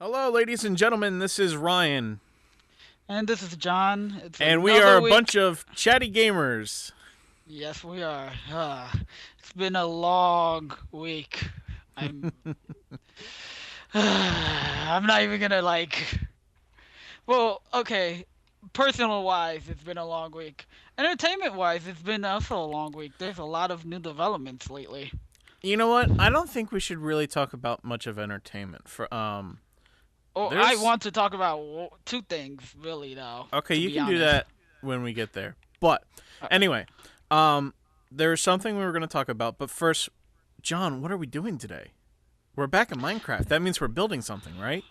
Hello, ladies and gentlemen. This is Ryan, And this is John. It's and we are another a bunch week. of chatty gamers. Yes, we are. It's been a long week. I'm. I'm not even gonna like. Well, okay. Personal wise, it's been a long week. Entertainment wise, it's been also a long week. There's a lot of new developments lately. You know what? I don't think we should really talk about much of entertainment. Oh, I There's want to talk about two things, really, though. okay. To You be can do honest. that when we get there. But Uh, anyway, um, there's something we were going to talk about. But first, John, what are we doing today? We're back in Minecraft. That means we're building something, right?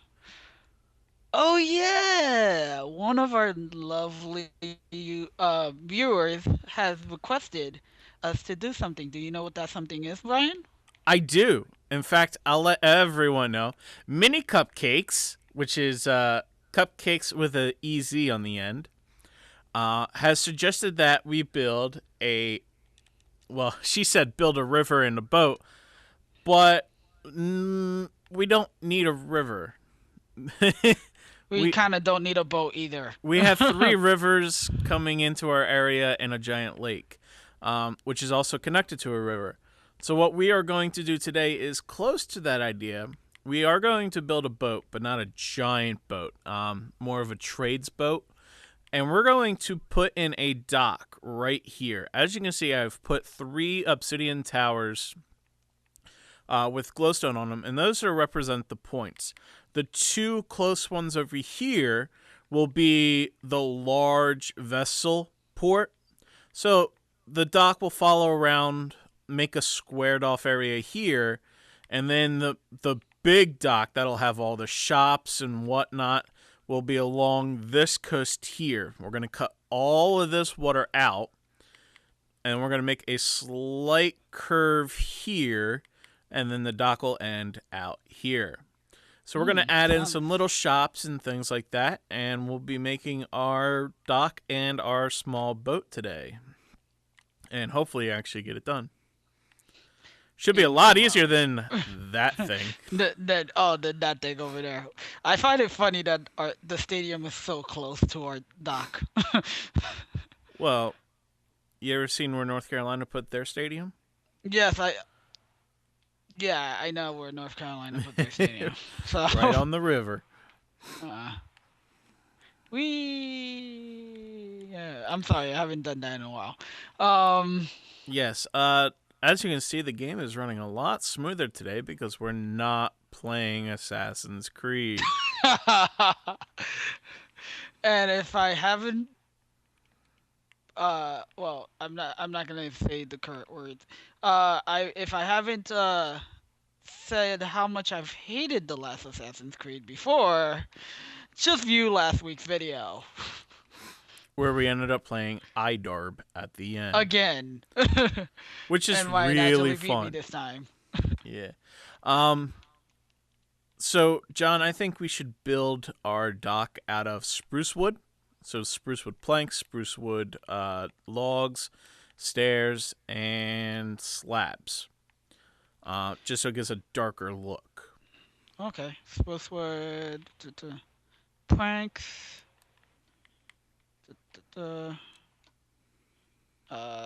Oh yeah, one of our lovely viewers has requested us to do something. Do you know what that something is, Brian? I do. In fact, I'll let everyone know. Mini cupcakes, which is cupcakes with a EZ on the end, has suggested that we build a. Well, she said build a river and a boat, but we don't need a river. We we kind of don't need a boat either. we have three rivers coming into our area and a giant lake, which is also connected to a river. So what we are going to do today is close to that idea. We are going to build a boat, but not a giant boat. More of a trades boat. And we're going to put in a dock right here. As you can see, I've put 3 obsidian towers with glowstone on them, and those are represent the points. The 2 close ones over here will be the large vessel port. So the dock will follow around, make a squared off area here, and then the big dock that'll have all the shops and whatnot will be along this coast here. We're going to cut all of this water out, and we're going to make a slight curve here, and then the dock will end out here. So we're going to add in some Sounds little shops and things like that, and we'll be making our dock and our small boat today. And hopefully actually get it done. Should be a lot easier well. than that thing. That thing over there. I find it funny that the stadium is so close to our dock. Well, you ever seen where North Carolina put their stadium? Yes, I know where North Carolina put their stadium. So Right on the river. uh, we yeah, I'm sorry, I haven't done that in a while. Um, Yes. As you can see, the game is running a lot smoother today because we're not playing Assassin's Creed. and if I haven't, well, I'm not gonna say the current words. If I haven't said how much I've hated the last Assassin's Creed before, just view last week's video Where we ended up playing Idarb at the end, again, which is and Ryan really actually beat me fun. this time. Yeah. Um. So, John, I think we should build our dock out of spruce wood. So, spruce wood planks, spruce wood logs, stairs, and slabs. Just so it gives a darker look. Okay, spruce wood, planks, uh,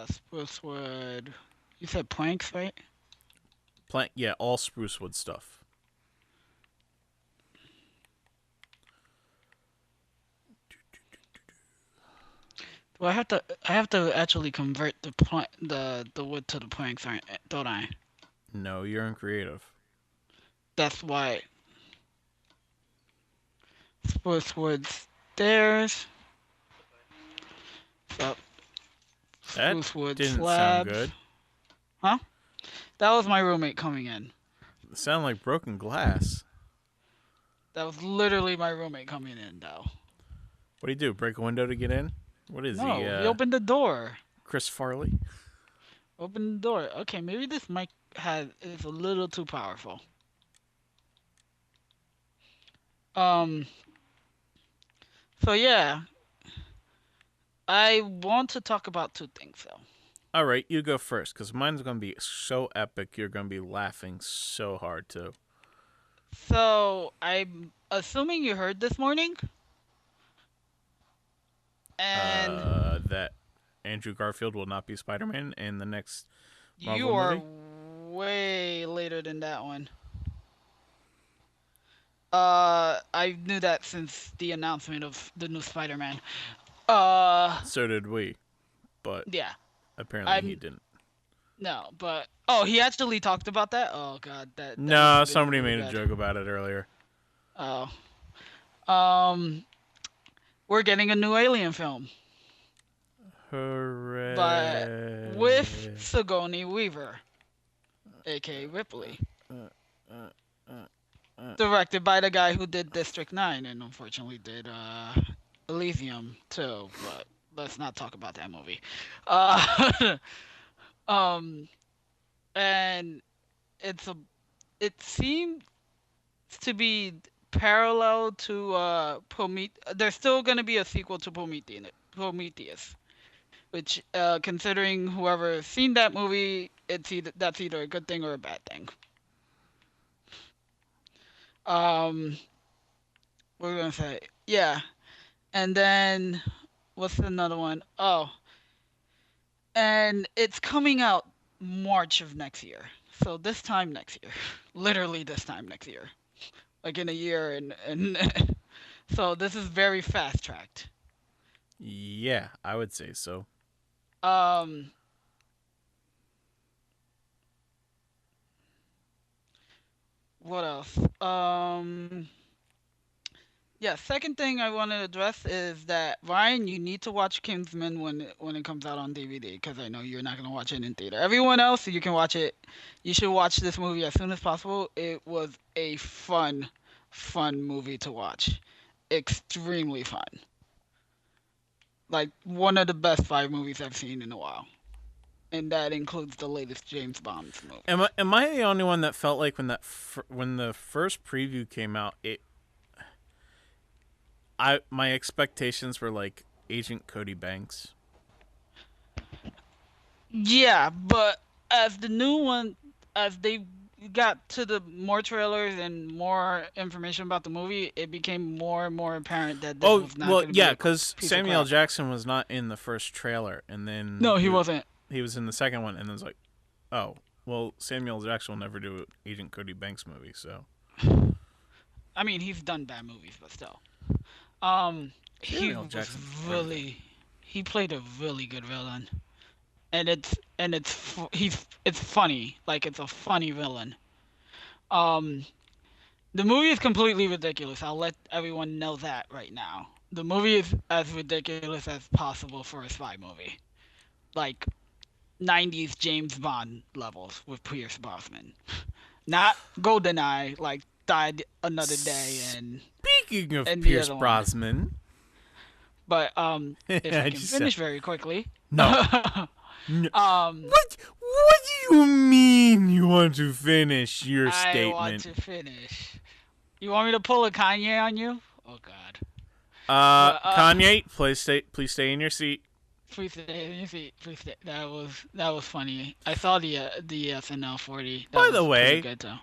spruce wood. You said planks, right? Plank, yeah, all spruce wood stuff. Well, I have to actually convert the wood to the planks, don't I? No, you're in creative. That's why spruce wood stairs, so That spruce wood didn't sound slabs. good. Huh? That was my roommate coming in. It sounded like broken glass. That was literally my roommate coming in, though. What do you do? Break a window to get in? What is he? No, he opened the door. Chris Farley? Open the door. Okay, maybe this mic is a little too powerful. Um. So yeah, I want to talk about two things though. All right, you go first, because mine's going to be so epic. You're going to be laughing so hard, too. So assuming you heard this morning, and That Andrew Garfield will not be Spider-Man in the next you Marvel are movie. way later than that one. I knew that since the announcement of the new Spider-Man. Uh, So did we, but yeah. apparently he I'm didn't. no, but oh, he actually talked about that. Oh God, that must No, have been somebody really made a bad. joke about it earlier. Oh, um, we're getting a new Alien film, but with Hooray! Sigourney Weaver, aka Ripley, Uh, uh, uh, uh. directed by the guy who did District 9 and unfortunately did Elysium too. But let's not talk about that movie. Uh, um, and it's a it seems to be parallel to There's still gonna be a sequel to Prometheus, which considering whoever seen that movie, that's either a good thing or a bad thing. Um, what was I gonna say? Yeah, and then what's another one? Oh, and it's coming out March of next year. So this time next year, literally this time next year, like in a year, and so this is very fast tracked. Yeah, I would say so. Um, what else? Yeah. Second thing I want to address is that Ryan, you need to watch Kingsman when it comes out on DVD because I know you're not gonna watch it in theater. Everyone else, you can watch it. You should watch this movie as soon as possible. It was a fun movie to watch. Extremely fun. Like one of the best 5 movies I've seen in a while, and that includes the latest James Bond movie. Am I the only one that felt like when the first preview came out, I my expectations were like Agent Cody Banks. Yeah, but as the new one, as they got to the more trailers and more information about the movie, it became more and more apparent that this Oh was not well, going to be yeah, a because piece of Samuel crap. Jackson was not in the first trailer, and then No, he wasn't. he was in the second one, and then it's like, oh, well, Samuel Jackson will never do an Agent Cody Banks movie, so I mean, he's done bad movies, but still. Um, he Samuel was Jackson's everything. really, he played a really good villain, and it's funny, like it's a funny villain. Um, The movie is completely ridiculous. I'll let everyone know that right now. The movie is as ridiculous as possible for a spy movie. Like 90s James Bond levels with Pierce Brosnan. Not GoldenEye, like Died Another Day Speaking of and the Pierce other one. Brosnan, But if I I can just said finish very quickly. no. No. um What do you mean you want to finish your I want statement? to finish. You want me to pull a Kanye on you? Oh god. But Kanye, please stay in your seat. please stay. Let me see. Please stay. That was funny. I saw the SNL 40. That By the was pretty way, good too.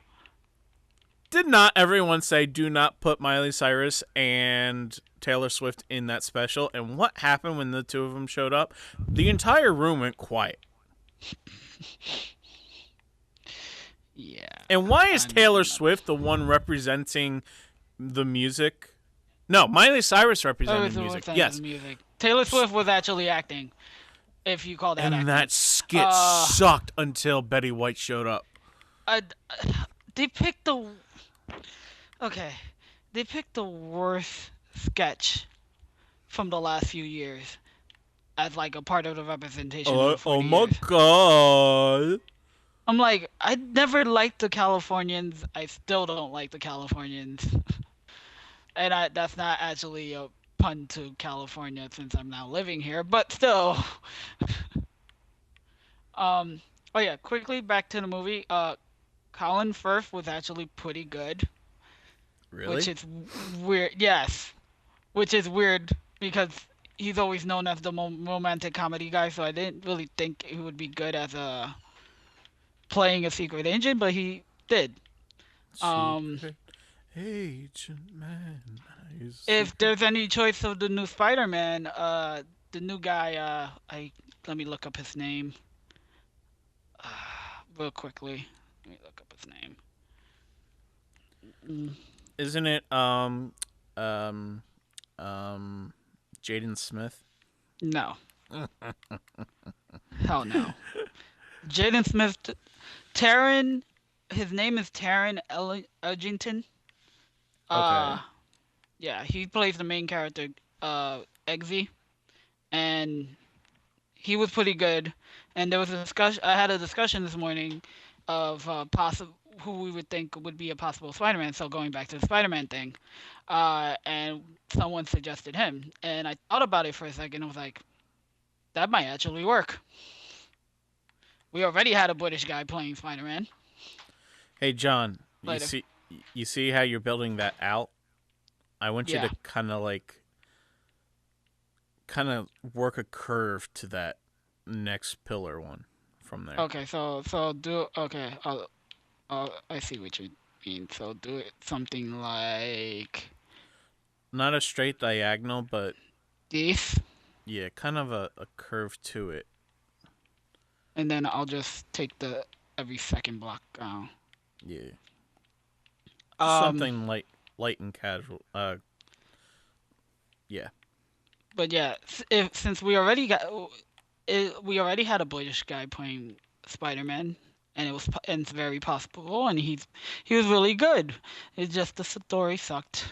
did not everyone say do not put Miley Cyrus and Taylor Swift in that special? And what happened when the two of them showed up? The entire room went quiet. Yeah. And why is I'm Taylor I'm not. Swift the one representing the music? No, Miley Cyrus Oh, represented it's music. the Yes. music. Taylor Swift was actually acting, if you call that And acting. that skit Uh, sucked until Betty White showed up. I, they picked the okay. They picked the worst sketch from the last few years as like a part of the representation of Oh, the oh 40 my years. god. I'm like, I never liked the Californians. I still don't like the Californians. And that's not actually a pun to California since I'm now living here, but still. Um, oh yeah, quickly back to the movie. Colin Firth was actually pretty good, which Really? is weird. Yes, which is weird because he's always known as the romantic comedy guy, so I didn't really think he would be good as a playing a secret agent, but he did. Um, Secret Agent Man, I see. If there's any choice of the new Spider-Man, the new guy, I let me look up his name, real quickly. Let me look up his name. Mm, Isn't it um um Jaden Smith? no, hell no. Jaden Smith, Taron, his name is Taron Edgington. Uh, Okay. yeah, he plays the main character, Eggsy, and he was pretty good. And there was a discussion. I had a discussion this morning of possible who we would think would be a possible Spider-Man. So going back to the Spider-Man thing, and someone suggested him, and I thought about it for a second. I was like, that might actually work. We already had a British guy playing Spider-Man. Hey John, Later. you see how you're building that out? I want you Yeah. to kind of work a curve to that next pillar one from there. Okay. Do okay. I see what you mean. So do it something like Not a straight diagonal, but this, yeah, kind of a curve to it. and then I'll just take the every second block. Yeah. Just Um, something light and casual. Yeah. but yeah, if since we already got we already had a British guy playing Spider-Man, and and it's very possible, and he was really good. It's just the story sucked.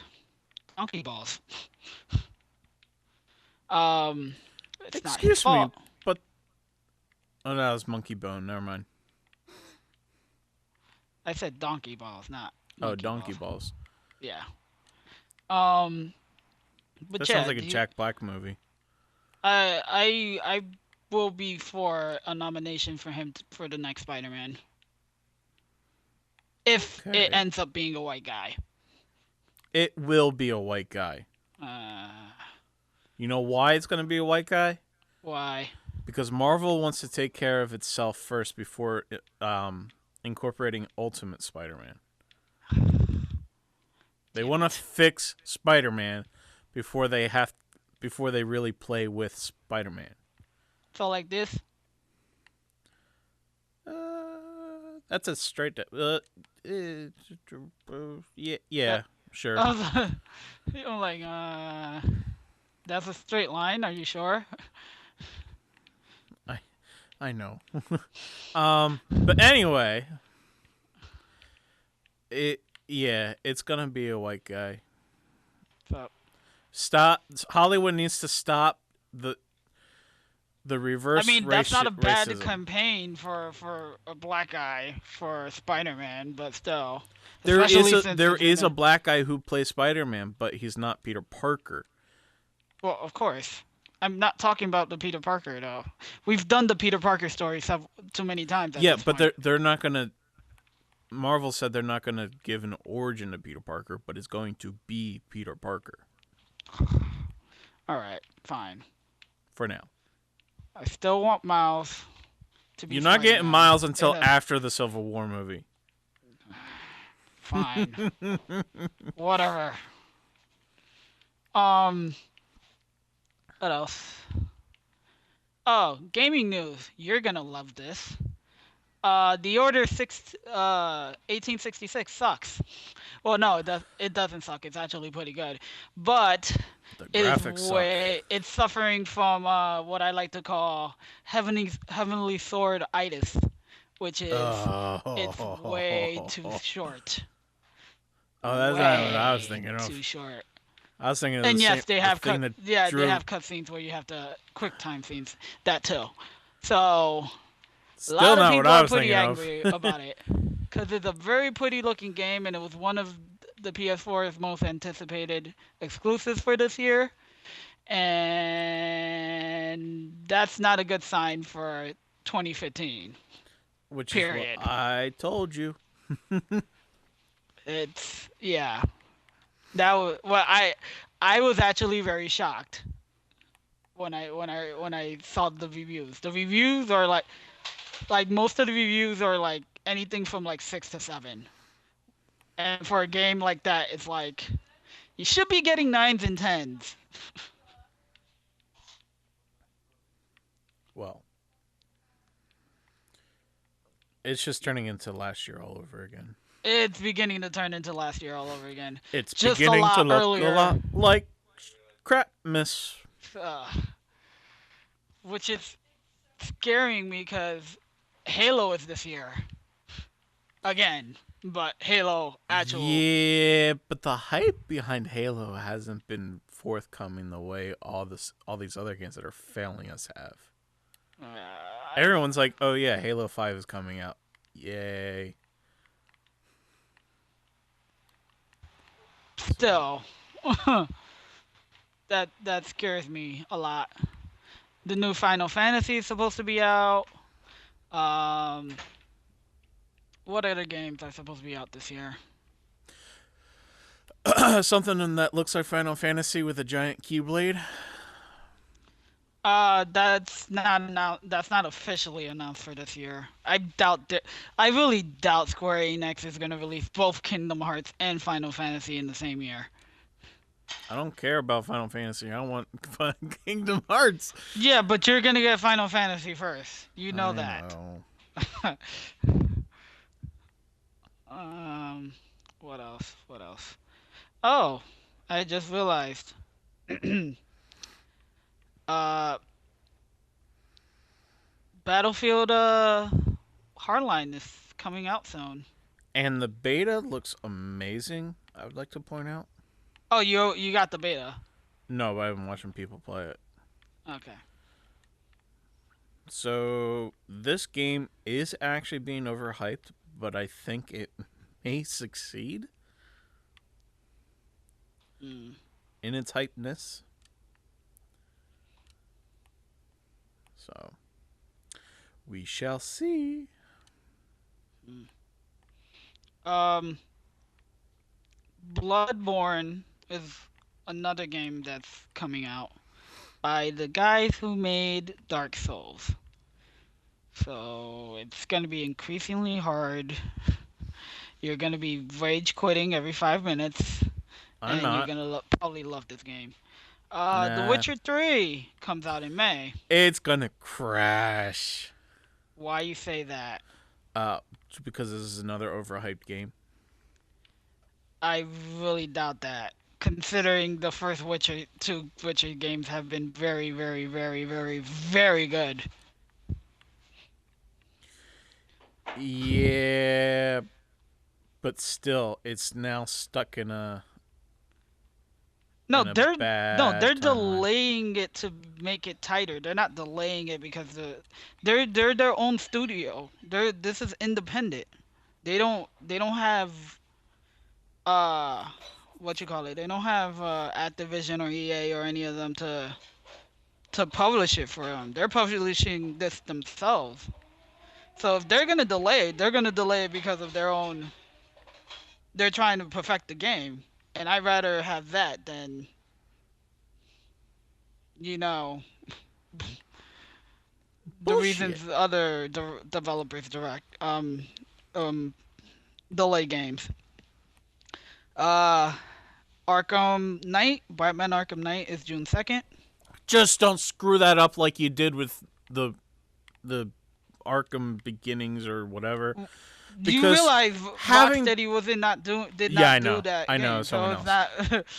Donkey balls. Um, it's not his Excuse me, fault. but oh, that was Monkey Bone. Never mind. I said donkey balls, not Oh, monkey Donkey balls. Balls. Yeah. Um, but That sounds yeah, like a Jack Black movie. I will be for a nomination for him for the next Spider-Man if it Okay. ends up being a white guy. It will be a white guy. Uh, You know why it's gonna be a white guy? why? Because Marvel wants to take care of itself first before incorporating Ultimate Spider-Man. They Damn want to it. fix Spider-Man before before they really play with Spider-Man. So like this. That's a straight. Yeah, Uh, yeah, sure. I'm like, that's a straight line. Are you sure? I I know. But anyway, it's gonna be a white guy. So, Stop. Hollywood needs to stop the I reverse mean, that's not a bad racism. campaign for a black guy for Spider-Man, but still, There is especially a since there it's in is a a. black guy who plays Spider-Man, but he's not Peter Parker. Well, of course. I'm not talking about the Peter Parker though. We've done the Peter Parker story too many times at Yeah, this but point. they're not gonna. Marvel said they're not gonna give an origin to Peter Parker, but it's going to be Peter Parker All right, fine. for now. I still want Miles to be You're not getting Spider-Man. Miles In until a after the Civil War movie. fine, whatever. Um, what else? Oh, gaming news. You're gonna love this. The Order 1866 sucks. Well, no, it doesn't suck. It's actually pretty good, but The it is graphics suck. way. It's suffering from what I like to call heavenly sword itis, which is it's way too Oh, short. that's not what I was Way thinking too of. short. I was thinking of And yes, they the have thing cut. that Yeah, they drew. have cut scenes where you have to quick time scenes. That too. So a Still lot of not what people I are was pretty thinking of. angry about it because it's a very pretty looking game, and it was one of the PS4's most anticipated exclusives for this year. And that's not a good sign for 2015. Which is what Period. I told you. It's yeah. That was well. I was actually very shocked when I saw the reviews. The reviews are like most of the reviews are like anything from like 6 to 7. And for a game like that, it's like you should be getting nines and tens. Well, it's just turning into last year all over again. It's beginning to turn into last year all over again. It's Just a beginning to lot look a earlier, lot like crap, miss. uh, which is scaring me because Halo is this year again. But Halo actual. Yeah, but the hype behind Halo hasn't been forthcoming the way all these other games that are failing us have. Uh, Everyone's like, "Oh yeah, Halo 5 is coming out. Yay." So, Still, that scares me a lot. The new Final Fantasy is supposed to be out. Um, what other games are supposed to be out this year? something that looks like Final Fantasy with a giant keyblade. That's not announced. That's not officially announced for this year. I doubt that. I really doubt Square Enix is gonna release both Kingdom Hearts and Final Fantasy in the same year. I don't care about Final Fantasy. I want Kingdom Hearts. Yeah, but you're gonna get Final Fantasy first. You know I that. know. um, what else? What else? Oh, I just realized. uh, Battlefield Hardline is coming out soon. And the beta looks amazing. I would like to point out. Oh, you got the beta. No, but I've been watching people play it. Okay. So this game is actually being overhyped, but I think it may succeed Mm. in its hypeness. So we shall see. Mm. Um, Bloodborne is another game that's coming out by the guys who made Dark Souls. So it's gonna be increasingly hard. You're gonna be rage quitting every 5 minutes, I'm and you're not. gonna probably love this game. The Nah. Witcher 3 comes out in May. It's gonna crash. Why you say that? Uh, because this is another overhyped game. I really doubt that. Considering the first Witcher two Witcher games have been very, very, very, very, very good. Yeah, but still, it's now stuck No, in a they're no, bad they're timeline. delaying it to make it tighter. They're not delaying it because they're their own studio. This is independent. They don't have uh what you call it. They don't have Activision or EA or any of them to publish it for them. They're publishing this themselves. So if they're gonna delay it because of their own. They're trying to perfect the game, and I'd rather have that than you know the Bullshit. reasons other developers um delay games. Uh, Arkham Knight, Batman Arkham Knight is June 2nd. Just don't screw that up like you did with the Arkham Beginnings or whatever. You Because realize having Rocksteady was not doing did yeah, not do that I know game, so someone it's else. not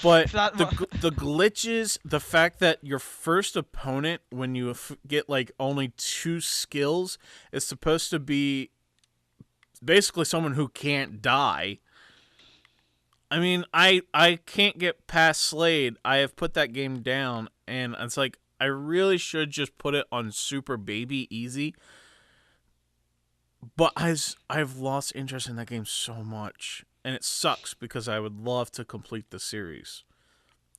But it's not. the glitches, the fact that your first opponent when you get like only two skills is supposed to be basically someone who can't die. I mean, I can't get past Slade. I have put that game down, and it's like I really should just put it on super baby easy. But I've lost interest in that game so much, and it sucks because I would love to complete the series.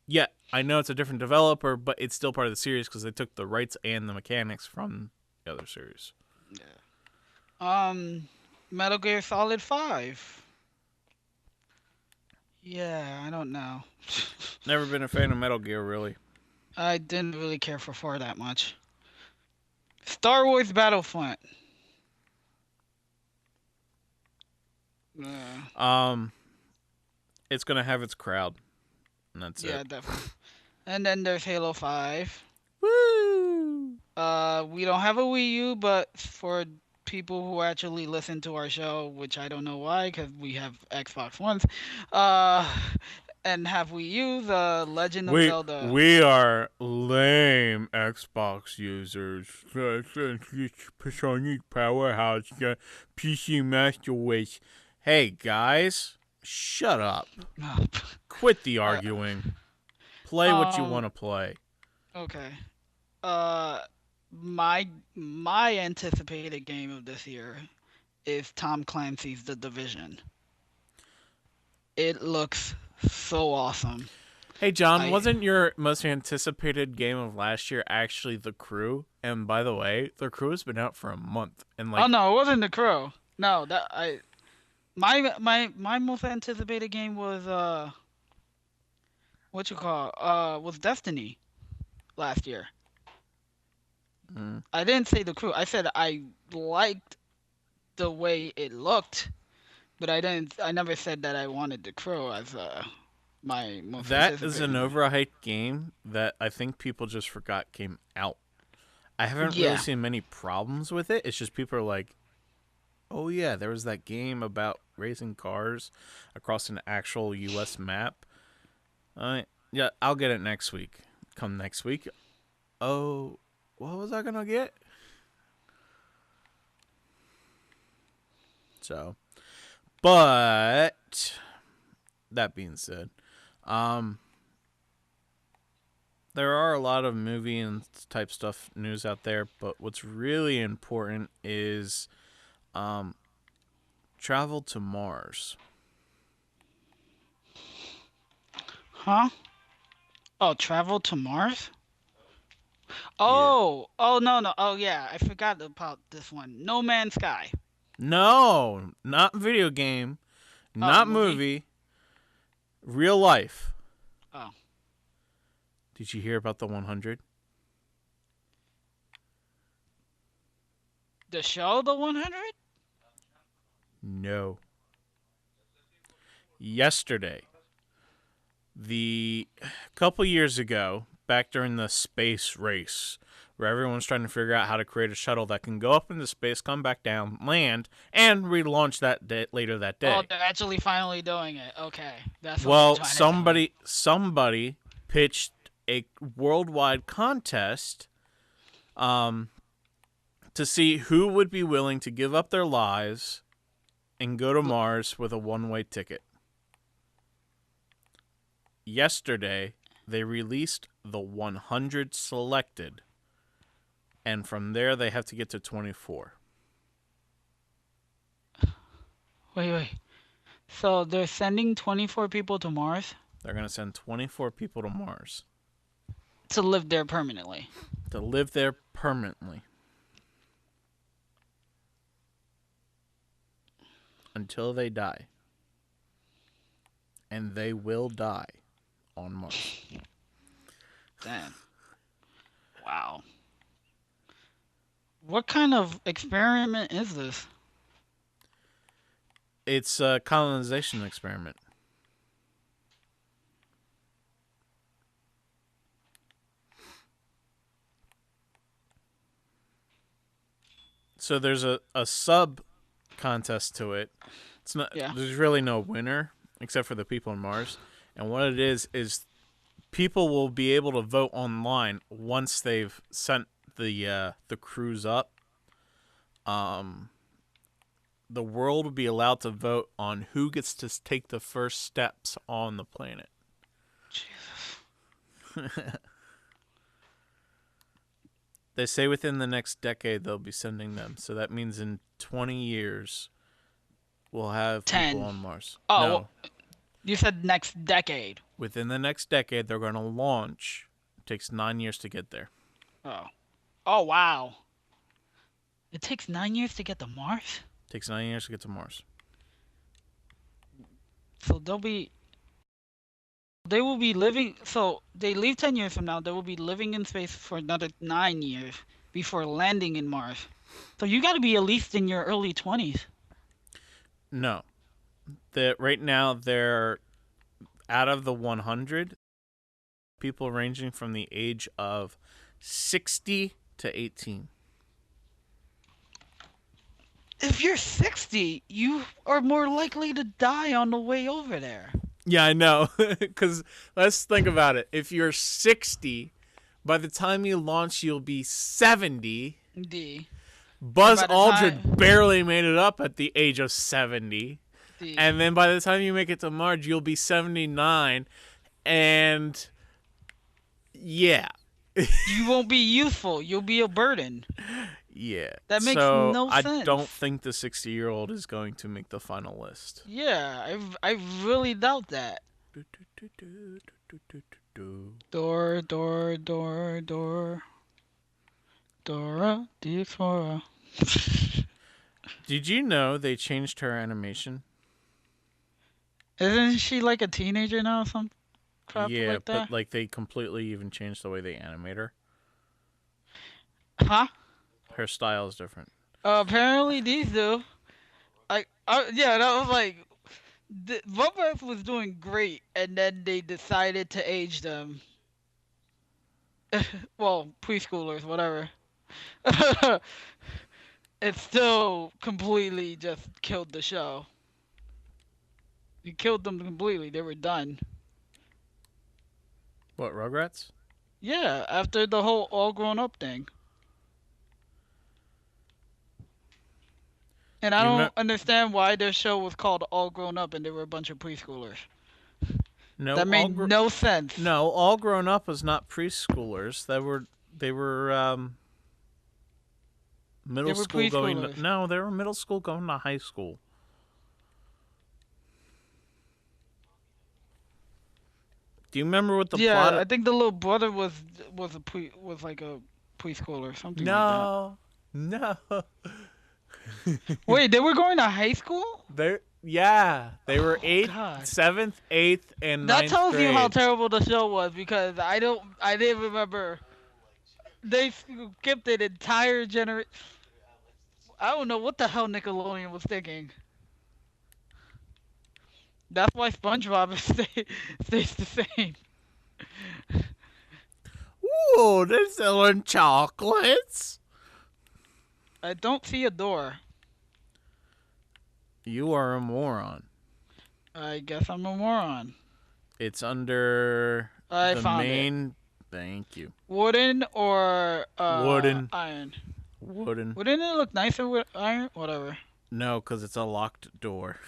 Yeah, I know it's a different developer, but it's still part of the series because they took the rights and the mechanics from the other series. um, Metal Gear Solid 5. Yeah, I don't know. Never been a fan of Metal Gear, really. I didn't really care for 4 that much. Star Wars Battlefront. Uh, Um, it's gonna have its crowd, and that's it. Yeah, definitely. And then there's Halo 5. Woo! We don't have a Wii U, but for people who actually listen to our show, which I don't know why, because we have Xbox Ones, uh, and have Wii U, The Legend of We Zelda. we are lame Xbox users. Sonic Powerhouse, PC Master Race. Hey guys, shut up. Quit the uh, arguing. Play what you want um. to play. Okay. Uh, my my anticipated game of this year is Tom Clancy's The Division. It looks so awesome. Hey John, I wasn't your most anticipated game of last year actually The Crew? And by the way, The Crew has been out for a month, and Oh like no, it wasn't The Crow. No, that I my most anticipated game was what you call was Destiny last year. mm, I didn't say The Crew. I said I liked the way it looked, but I never said that I wanted The Crow as my most that is an anticipated one. overhyped game that I think people just forgot came out. I haven't really Yeah. seen many problems with it. It's just people are like, "Oh yeah, there was that game about racing cars across an actual U.S. map." Yeah, I'll get it next week. Come next week. Oh, what was I gonna get? So, but that being said, um, there are a lot of movie and type stuff news out there. But what's really important is um, travel to Mars. Huh? Oh, travel to Mars? Yeah. Oh no no. Oh yeah, I forgot about this one. No Man's Sky. No, not video game, Oh, not movie. movie, real life. Oh, Did you hear about the 100? the show, The 100. No. Yesterday, the couple years ago, back during the space race, where everyone's trying to figure out how to create a shuttle that can go up into space, come back down, land, and relaunch that later that Oh, day. they're actually finally doing it. Okay, that's what you're Well, trying to tell me. somebody pitched a worldwide contest um, to see who would be willing to give up their lives and go to Mars with a one-way ticket. Yesterday, they released the 100 selected, and from there they have to get to 24. Wait. So they're sending 24 people to Mars They're going to send 24 people to Mars to live there permanently. to live there permanently until they die. And they will die on Mars. Damn. Wow. What kind of experiment is this? It's a colonization experiment. So there's a sub contest to it. It's not. Yeah. There's really no winner except for the people on Mars. And what it is people will be able to vote online once they've sent the crews up. Um, the world will be allowed to vote on who gets to take the first steps on the planet. Jesus. They say within the next decade they'll be sending them. So that means in 20 years we'll have people 10. on Mars. Oh, No, well, you said next decade. within the next decade they're going to launch. It takes 9 years to get there. Oh. Oh, wow. It takes 9 years to get to Mars? It takes 9 years to get to Mars. So they will be living, so they leave 10 years from now, they will be living in space for another 9 years before landing in Mars. So you got to be at least in your early 20s. No. Right now they're Out of the 100, people ranging from the age of 60 to 18. If you're 60, you are more likely to die on the way over there. Yeah, I know. Because let's think about it. If you're 60, by the time you launch, you'll be 70. D. Buzz by the Aldrin time- barely made it up at the age of 70. D. And then by the time you make it to Mars, you'll be 79. And yeah. You won't be useful. You'll be a burden. Yeah. That makes so no I sense. don't think the 60-year-old is going to make the final list. Yeah, I really doubt that. Door, door, door, door. Dora the Explorer. Did you know they changed her animation? Isn't she like a teenager now or something? Crap Yeah, like that? but like they completely even changed the way they animate her. Huh? Her style is different. Apparently these do. Yeah, that was like, Rugrats was doing great, and then they decided to age them. Well, preschoolers, whatever. It still completely just killed the show. It killed them completely. They were done. What, Rugrats? Yeah, after the whole all grown up thing. And I Do you don't understand why their show was called All Grown Up and they were a bunch of preschoolers. No, That made no sense. No, All Grown Up was not preschoolers. They were middle They were school going to, preschoolers. no, they were middle school going to high school. Do you remember what the plot? I think the little brother was like a preschooler, something like No. that. Wait, they were going to high school? They were God. 7th, 8th, and That 9th tells grade. you how terrible the show was because I didn't remember. They skipped an entire generation. I don't know what the hell Nickelodeon was thinking. That's why SpongeBob stays the same. Ooh, they're selling chocolates. I don't see a door. You are a moron. I guess I'm a moron. It's under I the found main. Thank you. Wooden or Wooden. iron? Wooden. Wouldn't it look nicer with iron? Whatever. No, because it's a locked door.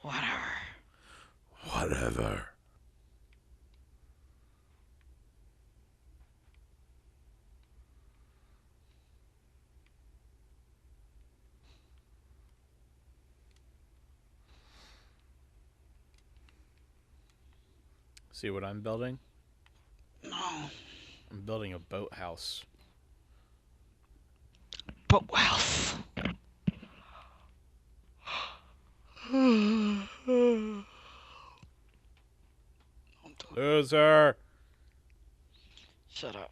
Whatever. See what I'm building? No. I'm building a boathouse. But wealth. Loser. Shut up.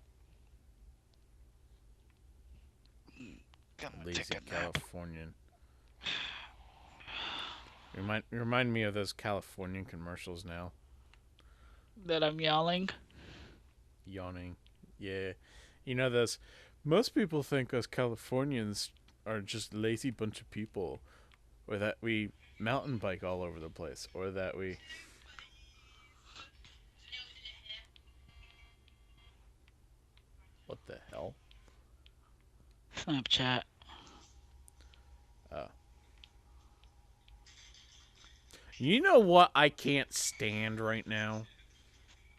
Lazy Californian. Remind me of those Californian commercials now. That I'm yelling. Yawning. Yeah. You know those. Most people think us Californians are just lazy bunch of people. Or that we mountain bike all over the place. Or that we... What the hell? Snapchat. Oh. You know what I can't stand right now?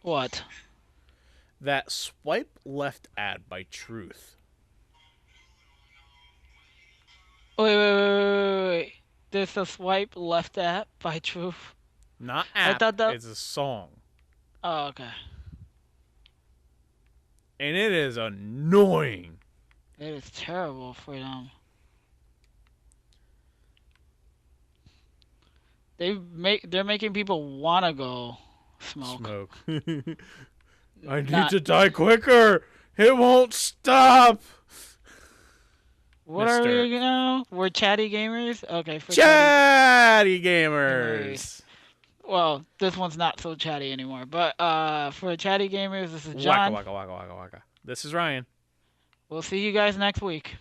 What? That swipe left ad by Truth. Wait. There's a swipe left app by Truth. Not app, I thought that... it's a song. Oh, okay. And it is annoying. It is terrible for them. They're making people wanna go smoke. I need to die quicker. It won't stop. What are we now? We're chatty gamers? Okay, for Chatty gamers. Well, this one's not so chatty anymore. But for chatty gamers, this is Waka John. waka waka waka waka. This is Ryan. We'll see you guys next week.